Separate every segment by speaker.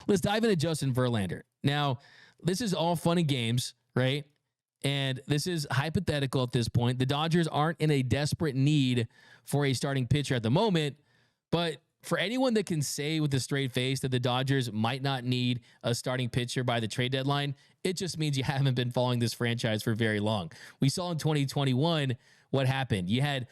Speaker 1: let's dive into Justin Verlander. Now, this is all fun and games, right? And this is hypothetical at this point. The Dodgers aren't in a desperate need for a starting pitcher at the moment, but for anyone that can say with a straight face that the Dodgers might not need a starting pitcher by the trade deadline, it just means you haven't been following this franchise for very long. We saw in 2021 what happened. You had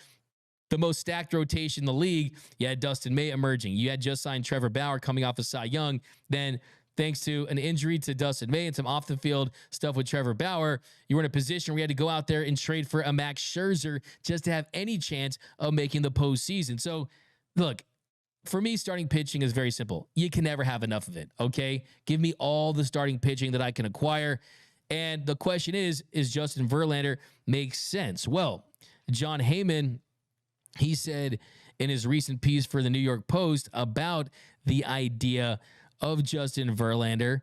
Speaker 1: the most stacked rotation in the league. You had Dustin May emerging. You had just signed Trevor Bauer coming off of Cy Young. Then, thanks to an injury to Dustin May and some off-the-field stuff with Trevor Bauer, you were in a position where you had to go out there and trade for a Max Scherzer just to have any chance of making the postseason. So, look, for me, starting pitching is very simple. You can never have enough of it, okay? Give me all the starting pitching that I can acquire. And the question is Justin Verlander makes sense? Well, John Heyman, he said in his recent piece for the New York Post about the idea of Justin Verlander,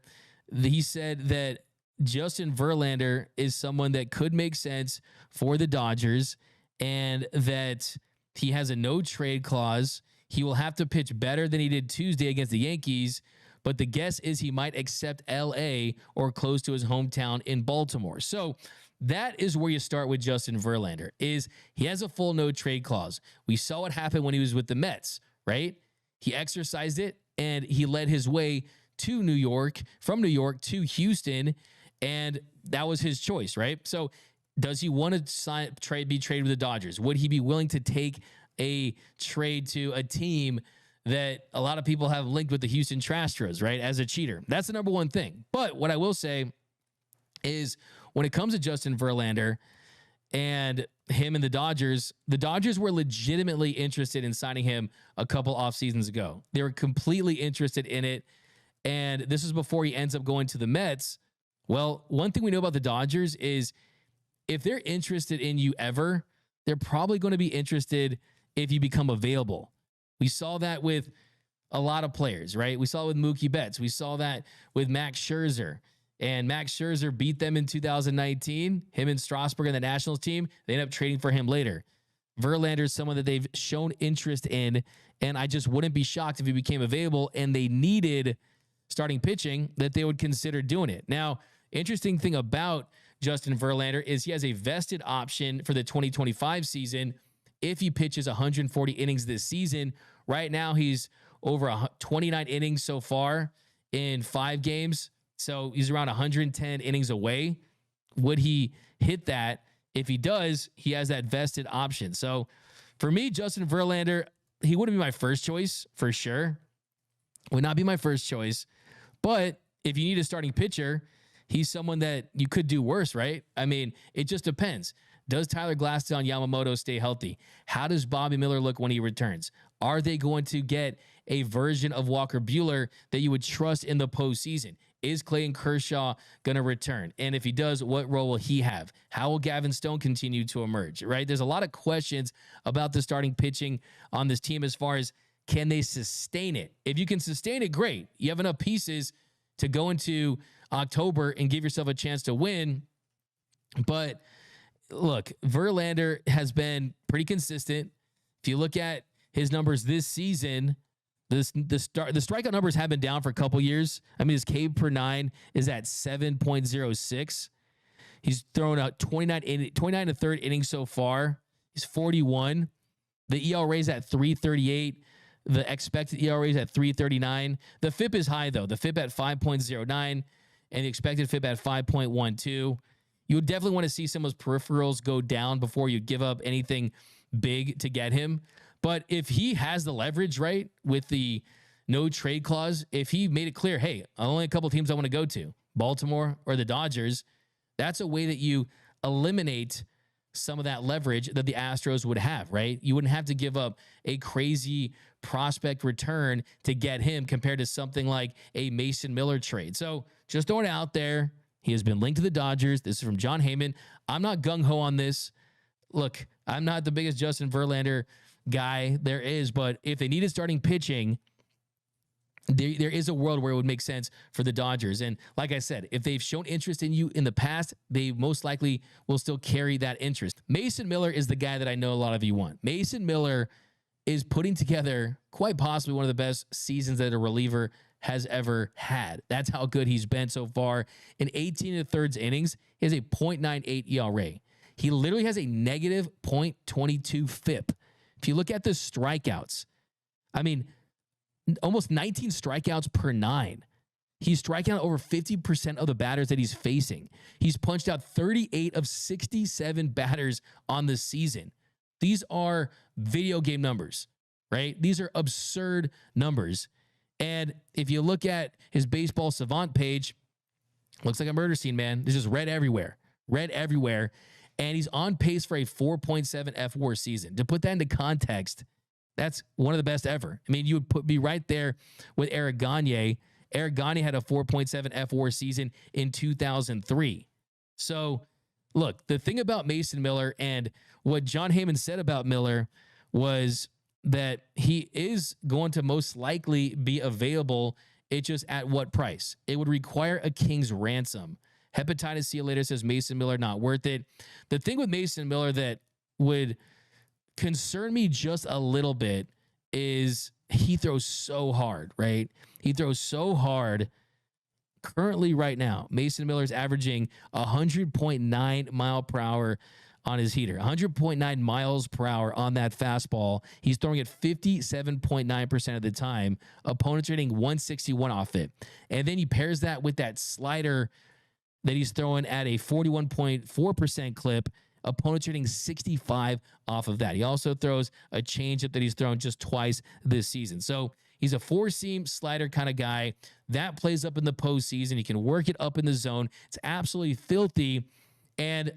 Speaker 1: he said that Justin Verlander is someone that could make sense for the Dodgers and that he has a no trade clause. He will have to pitch better than he did Tuesday against the Yankees, but the guess is he might accept LA or close to his hometown in Baltimore. So that is where you start with Justin Verlander, is he has a full no trade clause. We saw what happened when he was with the Mets, right? He exercised it and he led his way to New York, from New York to Houston, and that was his choice, right? So does he want to be traded with the Dodgers? Would he be willing to take a trade to a team that a lot of people have linked with the Houston Astros, right, as a cheater? That's the number one thing. But what I will say is when it comes to Justin Verlander and him and the Dodgers were legitimately interested in signing him a couple off seasons ago. They were completely interested in it. And this is before he ends up going to the Mets. Well, one thing we know about the Dodgers is if they're interested in you ever, they're probably going to be interested if you become available. We saw that with a lot of players, right? We saw it with Mookie Betts. We saw that with Max Scherzer. And Max Scherzer beat them in 2019. Him and Strasburg and the Nationals team, they ended up trading for him later. Verlander is someone that they've shown interest in, and I just wouldn't be shocked if he became available and they needed starting pitching that they would consider doing it. Now, interesting thing about Justin Verlander is he has a vested option for the 2025 season if he pitches 140 innings this season. Right now, he's over 29 innings so far in 5 games. So he's around 110 innings away. Would he hit that? If he does, he has that vested option. So for me, Justin Verlander, he wouldn't be my first choice for sure. Would not be my first choice. But if you need a starting pitcher, he's someone that you could do worse, right? I mean, it just depends. Does Tyler Glasnow Yamamoto stay healthy? How does Bobby Miller look when he returns? Are they going to get a version of Walker Buehler that you would trust in the postseason? Is Clayton Kershaw going to return? And if he does, what role will he have? How will Gavin Stone continue to emerge, right? There's a lot of questions about the starting pitching on this team as far as can they sustain it? If you can sustain it, great. You have enough pieces to go into October and give yourself a chance to win. But look, Verlander has been pretty consistent. If you look at his numbers this season, the strikeout numbers have been down for a couple years. I mean, his K per 9 is at 7.06. He's thrown out 29 and a third innings so far. He's 41. The ERA is at 3.38. The expected ERA is at 3.39. The FIP is high, though. The FIP at 5.09 and the expected FIP at 5.12. You would definitely want to see some of those peripherals go down before you give up anything big to get him. But if he has the leverage, right, with the no trade clause, if he made it clear, hey, only a couple teams I want to go to, Baltimore or the Dodgers, that's a way that you eliminate some of that leverage that the Astros would have, right? You wouldn't have to give up a crazy prospect return to get him compared to something like a Mason Miller trade. So just throwing it out there. He has been linked to the Dodgers. This is from John Heyman. I'm not gung-ho on this. Look, I'm not the biggest Justin Verlander guy there is, but if they needed starting pitching, there is a world where it would make sense for the Dodgers. And like I said, if they've shown interest in you in the past, they most likely will still carry that interest. Mason Miller is the guy that I know a lot of you want. Mason Miller is putting together quite possibly one of the best seasons that a reliever has ever had. That's how good he's been so far. In 18 1/3 innings, he has a .98 ERA. He literally has a negative .22 FIP. If you look at the strikeouts, I mean, almost 19 strikeouts per 9. He's striking out over 50% of the batters that he's facing. He's punched out 38 of 67 batters on the season. These are video game numbers, right? These are absurd numbers. And if you look at his baseball savant page, looks like a murder scene, man. There's just red everywhere. Red everywhere. And he's on pace for a 4.7 F-WAR season. To put that into context, that's one of the best ever. I mean, you would be right there with Eric Gagne. Eric Gagne had a 4.7 F-WAR season in 2003. So, look, the thing about Mason Miller and what John Heyman said about Miller was that he is going to most likely be available. It's just at what price? It would require a king's ransom. Hepatitis See You Later says Mason Miller not worth it. The thing with Mason Miller that would concern me just a little bit is he throws so hard, right? He throws so hard. Currently, right now, Mason Miller's averaging 100.9 mile per hour on his heater, 100.9 miles per hour on that fastball. He's throwing it 57.9% of the time. Opponents are hitting 161 off it. And then he pairs that with that slider that he's throwing at a 41.4% clip. Opponents are hitting 65 off of that. He also throws a changeup that he's thrown just twice this season. So he's a four-seam slider kind of guy. That plays up in the postseason. He can work it up in the zone. It's absolutely filthy. And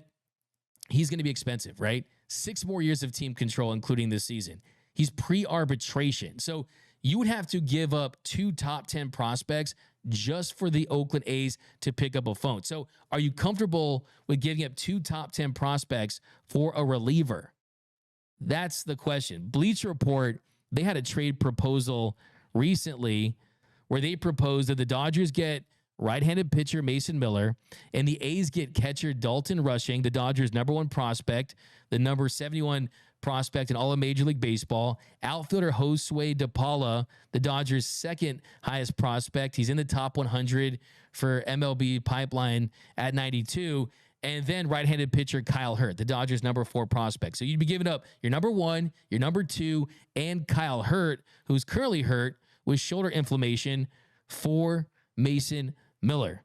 Speaker 1: he's going to be expensive, right? 6 more years of team control, including this season. He's pre-arbitration. So you would have to give up 2 top 10 prospects just for the Oakland A's to pick up a phone. So are you comfortable with giving up 2 top 10 prospects for a reliever? That's the question. Bleacher Report, they had a trade proposal recently where they proposed that the Dodgers get right-handed pitcher Mason Miller and the A's get catcher Dalton Rushing, the Dodgers' #1 prospect, the number 71 prospect in all of Major League Baseball. Outfielder Josue DePaula, the Dodgers' 2nd highest prospect. He's in the top 100 for MLB pipeline at 92. And then right-handed pitcher Kyle Hurt, the Dodgers' #4 prospect. So you'd be giving up your #1, your #2, and Kyle Hurt, who's currently hurt with shoulder inflammation, for Mason Miller.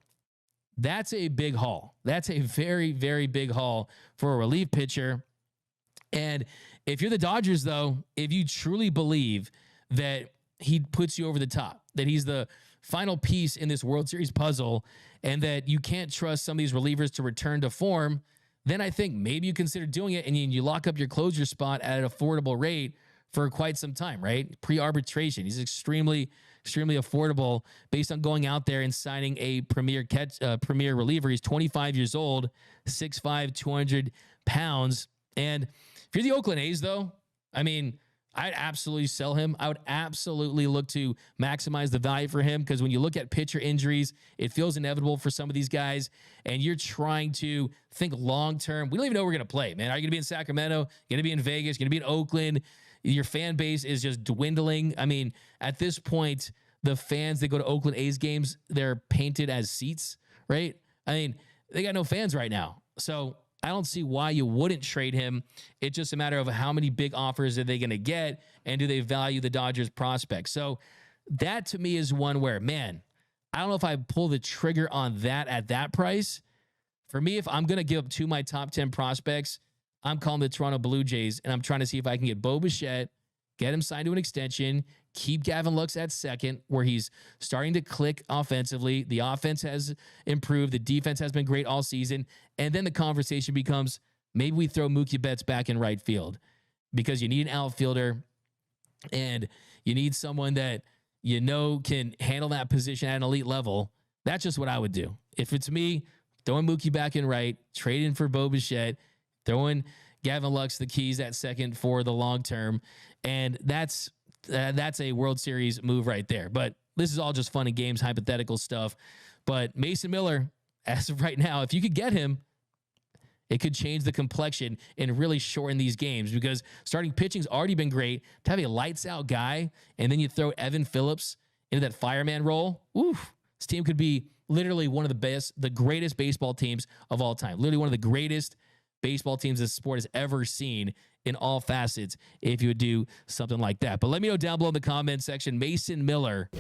Speaker 1: That's a big haul. That's a very, very big haul for a relief pitcher. And if you're the Dodgers, though, if you truly believe that he puts you over the top, that he's the final piece in this World Series puzzle, and that you can't trust some of these relievers to return to form, then I think maybe you consider doing it and you lock up your closer spot at an affordable rate for quite some time, right? Pre-arbitration. He's extremely affordable based on going out there and signing a premier reliever. He's 25 years old, 6'5", 200 pounds. And if you're the Oakland A's, though, I mean, I'd absolutely sell him. I would absolutely look to maximize the value for him, because when you look at pitcher injuries, it feels inevitable for some of these guys, and you're trying to think long-term. We don't even know where we're going to play, man. Are you going to be in Sacramento? Going to be in Vegas? Going to be in Oakland? Your fan base is just dwindling. I mean, at this point, the fans that go to Oakland A's games, they're painted as seats, right? I mean, they got no fans right now. So I don't see why you wouldn't trade him. It's just a matter of how many big offers are they going to get, and do they value the Dodgers prospects? So that to me is one where, man, I don't know if I pull the trigger on that at that price. For me, if I'm going to give up 2 of my top 10 prospects, I'm calling the Toronto Blue Jays, and I'm trying to see if I can get Bo Bichette, get him signed to an extension, keep Gavin Lux at second, where he's starting to click offensively. The offense has improved. The defense has been great all season. And then the conversation becomes, maybe we throw Mookie Betts back in right field, because you need an outfielder and you need someone that you know can handle that position at an elite level. That's just what I would do. If it's me, throwing Mookie back in right, trading for Bo Bichette, throwing Gavin Lux the keys at second for the long term. And that's a World Series move right there. But this is all just fun and games, hypothetical stuff. But Mason Miller, as of right now, if you could get him, it could change the complexion and really shorten these games, because starting pitching's already been great. To have a lights out guy, and then you throw Evan Phillips into that fireman role, oof, this team could be literally one of the best, the greatest baseball teams of all time. Literally one of the greatest baseball teams this sport has ever seen in all facets if you would do something like that. But let me know down below in the comment section, Mason Miller.